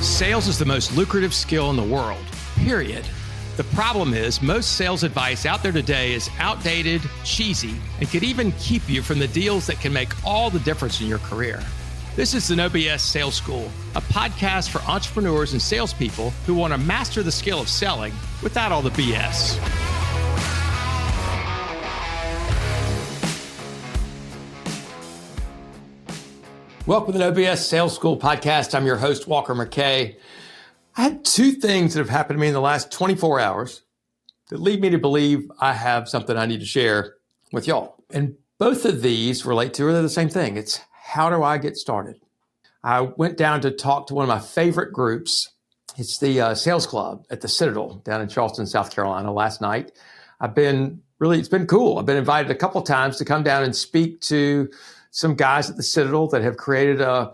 Sales is the most lucrative skill in the world, period. The problem is most sales advice out there today is outdated, cheesy, and could even keep you from the deals that can make all the difference in your career. This is the No BS Sales School, a podcast for entrepreneurs and salespeople who want to master the skill of selling without all the BS. Welcome to the No BS Sales School podcast. I'm your host, Walker McKay. I had two things that have happened to me in the last 24 hours that lead me to believe I have something I need to share with y'all. And both of these relate to the same thing. It's how do I get started? I went down to talk to one of my favorite groups. It's the sales club at the Citadel down in Charleston, South Carolina last night. It's been cool. I've been invited a couple times to come down and speak to some guys at the Citadel that have created a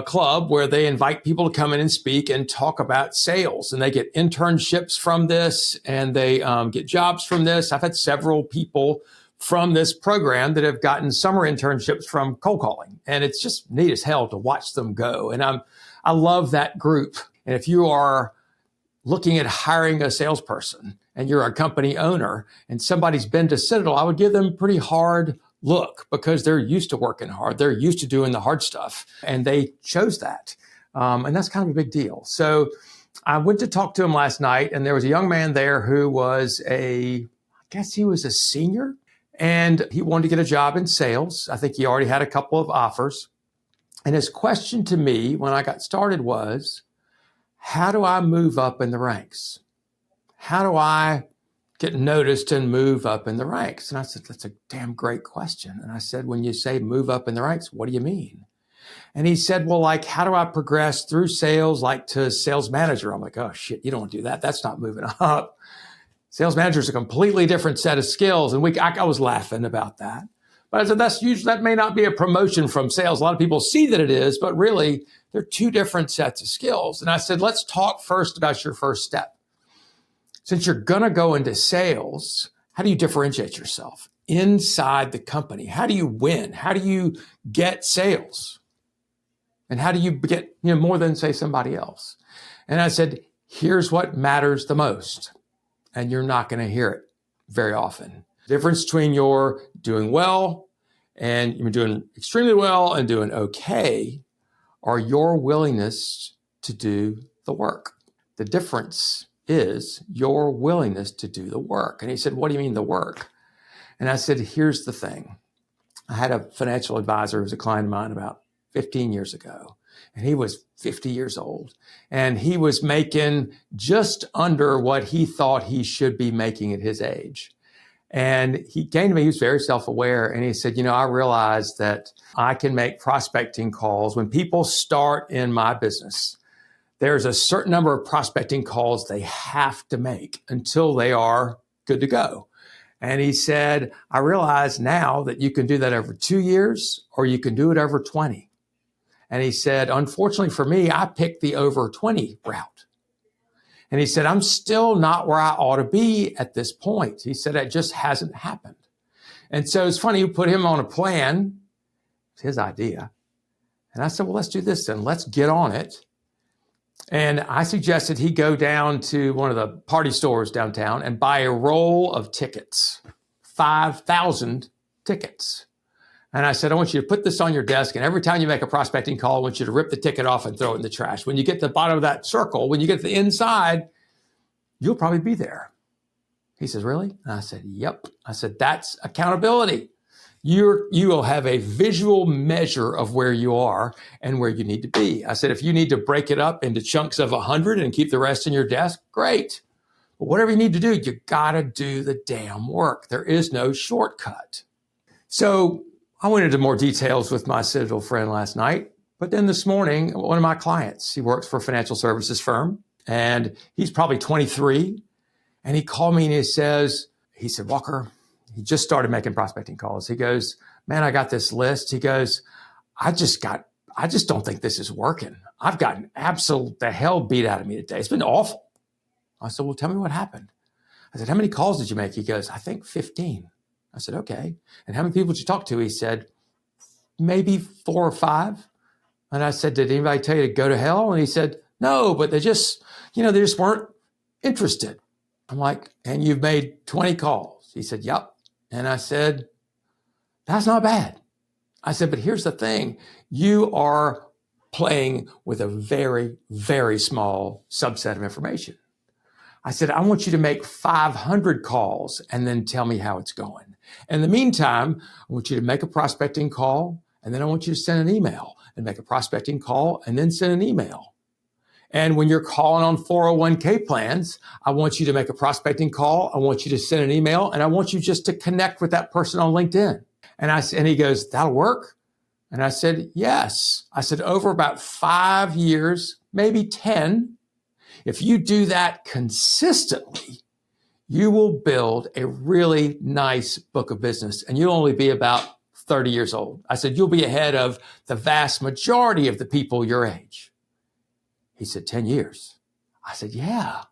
club where they invite people to come in and speak and talk about sales. And they get internships from this and they get jobs from this. I've had several people from this program that have gotten summer internships from cold calling. And it's just neat as hell to watch them go. And I love that group. And if you are looking at hiring a salesperson and you're a company owner and somebody's been to Citadel, I would give them a pretty hard look because they're used to working hard. They're used to doing the hard stuff and they chose that. And that's kind of a big deal. So I went to talk to him last night and there was a young man there who was I guess he was a senior and he wanted to get a job in sales. I think he already had a couple of offers. And his question to me when I got started was, how do I move up in the ranks? How do I get noticed and move up in the ranks? And I said, that's a damn great question. And I said, when you say move up in the ranks, what do you mean? And he said, well, like, how do I progress through sales, like to sales manager? I'm like, oh shit, you don't want to do that. That's not moving up. Sales manager is a completely different set of skills. And I was laughing about that. But I said, that may not be a promotion from sales. A lot of people see that it is, but really they're two different sets of skills. And I said, let's talk first about your first step. Since you're going to go into sales, how do you differentiate yourself inside the company? How do you win? How do you get sales? And how do you get more than, say, somebody else? And I said, here's what matters the most. And you're not going to hear it very often. The difference between you're doing well and you're doing extremely well and doing okay are your willingness to do the work. The difference is your willingness to do the work. And he said, what do you mean the work? And I said, here's the thing. I had a financial advisor who was a client of mine about 15 years ago, and he was 50 years old, and he was making just under what he thought he should be making at his age. And he came to me, he was very self-aware, and he said, I realized that I can make prospecting calls. When people start in my business, there's a certain number of prospecting calls they have to make until they are good to go. And he said, I realize now that you can do that over 2 years or you can do it over 20. And he said, unfortunately for me, I picked the over 20 route. And he said, I'm still not where I ought to be at this point. He said, it just hasn't happened. And so it's funny, you put him on a plan. It's his idea. And I said, well, let's do this then. Let's get on it. And I suggested he go down to one of the party stores downtown and buy a roll of tickets, 5,000 tickets. And I said, I want you to put this on your desk. And every time you make a prospecting call, I want you to rip the ticket off and throw it in the trash. When you get to the bottom of that circle, when you get to the inside, you'll probably be there. He says, really? And I said, yep. I said, that's accountability. You will have a visual measure of where you are and where you need to be. I said, if you need to break it up into chunks of 100 and keep the rest in your desk, great. But whatever you need to do, you got to do the damn work. There is no shortcut. So I went into more details with my Citadel friend last night. But then this morning, one of my clients, he works for a financial services firm, and he's probably 23. And he called me and he said, Walker, he just started making prospecting calls. He goes, man, I got this list. He goes, I just don't think this is working. I've gotten the hell beat out of me today. It's been awful. I said, well, tell me what happened. I said, how many calls did you make? He goes, I think 15. I said, okay. And how many people did you talk to? He said, maybe 4 or 5. And I said, did anybody tell you to go to hell? And he said, No, but they just weren't interested. I'm like, and you've made 20 calls. He said, yep. And I said, that's not bad. I said, but here's the thing. You are playing with a very, very small subset of information. I said, I want you to make 500 calls and then tell me how it's going. In the meantime, I want you to make a prospecting call, and then I want you to send an email and make a prospecting call and then send an email. And when you're calling on 401k plans, I want you to make a prospecting call. I want you to send an email, and I want you just to connect with that person on LinkedIn. And he goes, that'll work. And I said, yes. I said, over about 5 years, maybe 10, if you do that consistently, you will build a really nice book of business, and you'll only be about 30 years old. I said, you'll be ahead of the vast majority of the people your age. He said, 10 years. I said, yeah.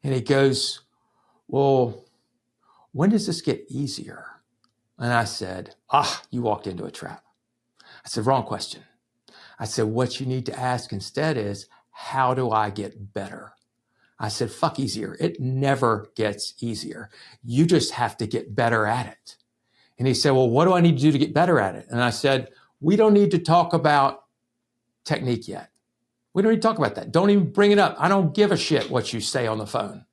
And he goes, well, when does this get easier? And I said, you walked into a trap. I said, wrong question. I said, what you need to ask instead is, how do I get better? I said, fuck easier. It never gets easier. You just have to get better at it. And he said, well, what do I need to do to get better at it? And I said, we don't need to talk about technique yet. We don't need to talk about that. Don't even bring it up. I don't give a shit what you say on the phone.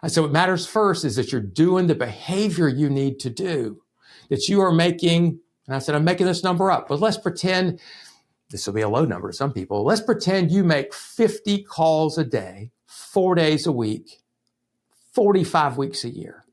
I said, what matters first is that you're doing the behavior you need to do, that you are making. And I said, I'm making this number up, but let's pretend this will be a low number to some people. Let's pretend you make 50 calls a day, 4 days a week, 45 weeks a year.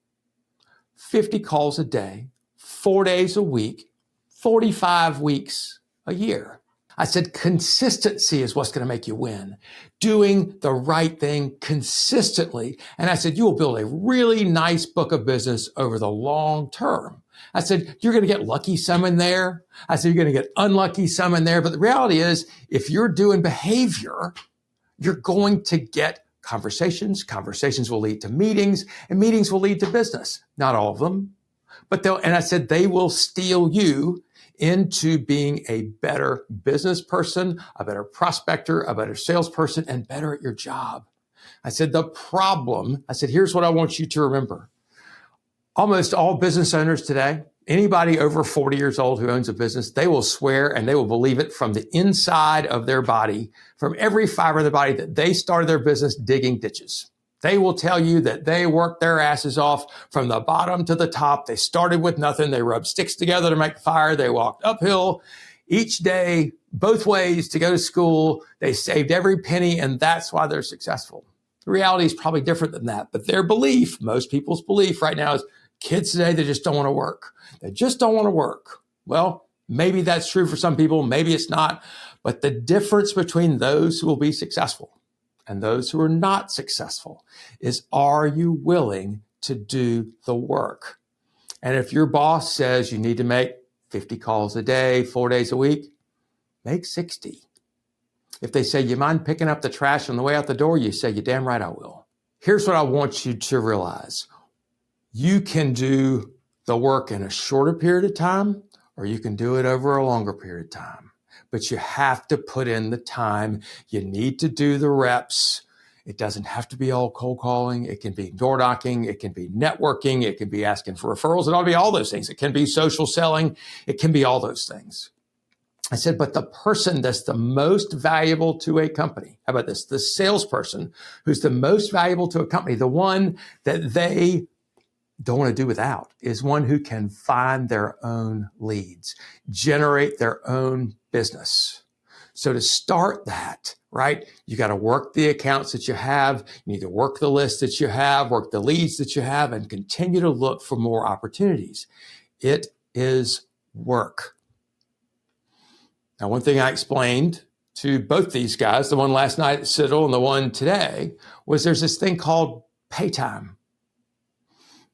50 calls a day, 4 days a week, 45 weeks a year. I said, consistency is what's going to make you win. Doing the right thing consistently. And I said, you will build a really nice book of business over the long term. I said, you're going to get lucky some in there. I said, you're going to get unlucky some in there. But the reality is, if you're doing behavior, you're going to get conversations. Conversations will lead to meetings, and meetings will lead to business. Not all of them, but and I said, they will steal you into being a better business person, a better prospector, a better salesperson, and better at your job. I said, here's what I want you to remember. Almost all business owners today, anybody over 40 years old who owns a business, they will swear and they will believe it from the inside of their body, from every fiber of their body, that they started their business digging ditches. They will tell you that they worked their asses off from the bottom to the top. They started with nothing. They rubbed sticks together to make fire. They walked uphill each day, both ways to go to school. They saved every penny, and that's why they're successful. The reality is probably different than that. But their belief, most people's belief right now is, kids today, they just don't want to work. They just don't want to work. Well, maybe that's true for some people. Maybe it's not. But the difference between those who will be successful and those who are not successful is, are you willing to do the work? And if your boss says you need to make 50 calls a day, 4 days a week, make 60. If they say, you mind picking up the trash on the way out the door? You say, you're damn right I will. Here's what I want you to realize. You can do the work in a shorter period of time, or you can do it over a longer period of time. But you have to put in the time. You need to do the reps. It doesn't have to be all cold calling. It can be door knocking. It can be networking. It can be asking for referrals. It ought to be all those things. It can be social selling. It can be all those things. I said, but the person that's the most valuable to a company, how about this? The salesperson who's the most valuable to a company, the one that they don't want to do without, is one who can find their own leads, generate their own business. So to start that, right, you got to work the accounts that you have. You need to work the list that you have, work the leads that you have, and continue to look for more opportunities. It is work. Now, one thing I explained to both these guys, the one last night at Citadel and the one today, was there's this thing called pay time.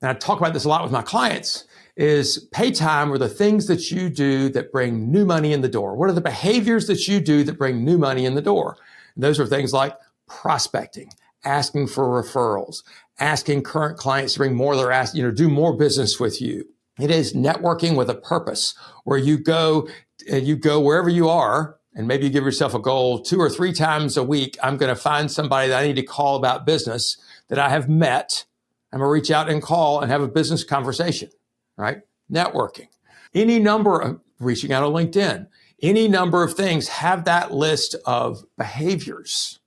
And I talk about this a lot with my clients, is pay time are the things that you do that bring new money in the door. What are the behaviors that you do that bring new money in the door? And those are things like prospecting, asking for referrals, asking current clients to bring more of their do more business with you. It is networking with a purpose, where you go wherever you are and maybe you give yourself a goal 2 or 3 times a week, I'm going to find somebody that I need to call about business that I have met. I'm going to reach out and call and have a business conversation, right? Networking. Any number of reaching out on LinkedIn, any number of things, have that list of behaviors.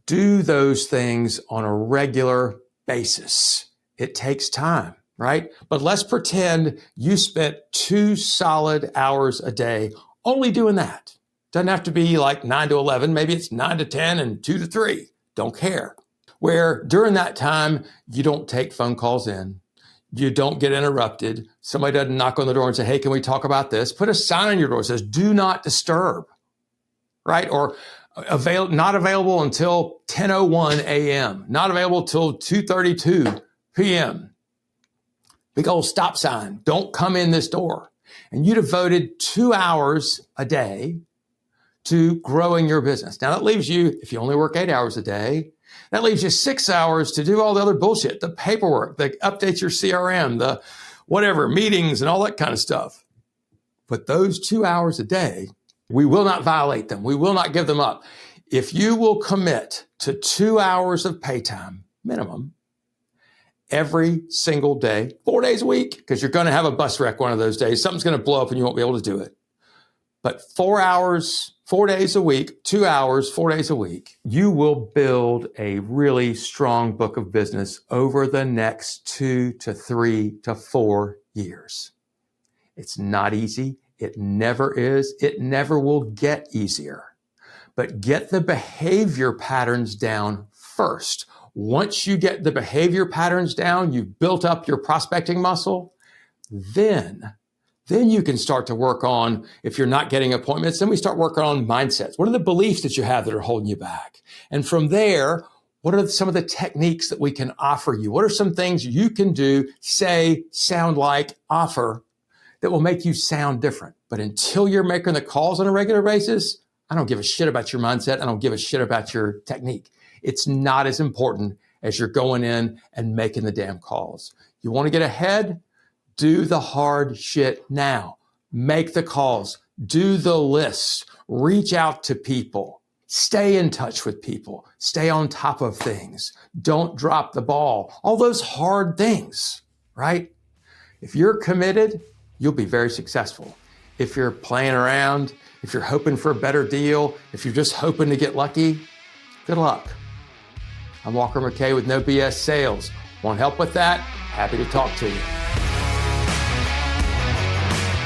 Do those things on a regular basis. It takes time, right? But let's pretend you spent 2 solid hours a day only doing that. Doesn't have to be like 9 to 11. Maybe it's 9 to 10 and 2 to 3. Don't care. Where during that time, you don't take phone calls in. You don't get interrupted. Somebody doesn't knock on the door and say, hey, can we talk about this? Put a sign on your door that says, do not disturb, right? Or not available until 10:01 a.m., not available till 2:32 p.m. Big old stop sign. Don't come in this door. And you devoted 2 hours a day to growing your business. Now that leaves you, if you only work 8 hours a day, that leaves you 6 hours to do all the other bullshit, the paperwork, the updates your CRM, the whatever, meetings and all that kind of stuff. But those 2 hours a day, we will not violate them. We will not give them up. If you will commit to 2 hours of pay time minimum every single day, 4 days a week, because you're going to have a bus wreck one of those days. Something's going to blow up and you won't be able to do it. But 4 hours, 4 days a week, 2 hours, 4 days a week, you will build a really strong book of business over the next 2 to 3 to 4 years. It's not easy. It never is. It never will get easier. But get the behavior patterns down first. Once you get the behavior patterns down, you've built up your prospecting muscle, then you can start to work on, if you're not getting appointments, then we start working on mindsets. What are the beliefs that you have that are holding you back? And from there, what are some of the techniques that we can offer you? What are some things you can do, say, sound like, offer, that will make you sound different? But until you're making the calls on a regular basis, I don't give a shit about your mindset. I don't give a shit about your technique. It's not as important as you're going in and making the damn calls. You want to get ahead? Do the hard shit now. Make the calls. Do the lists. Reach out to people. Stay in touch with people. Stay on top of things. Don't drop the ball. All those hard things, right? If you're committed, you'll be very successful. If you're playing around, if you're hoping for a better deal, if you're just hoping to get lucky, good luck. I'm Walker McKay with No BS Sales. Want help with that? Happy to talk to you.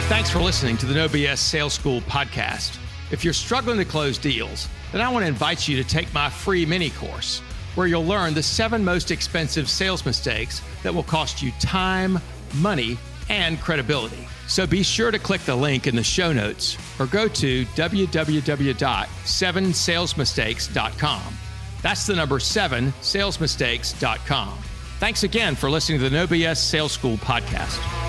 Thanks for listening to the No BS Sales School podcast. If you're struggling to close deals, then I want to invite you to take my free mini course, where you'll learn the 7 most expensive sales mistakes that will cost you time, money, and credibility. So be sure to click the link in the show notes or go to www.7salesmistakes.com. That's the number 7salesmistakes.com. Thanks again for listening to the No BS Sales School podcast.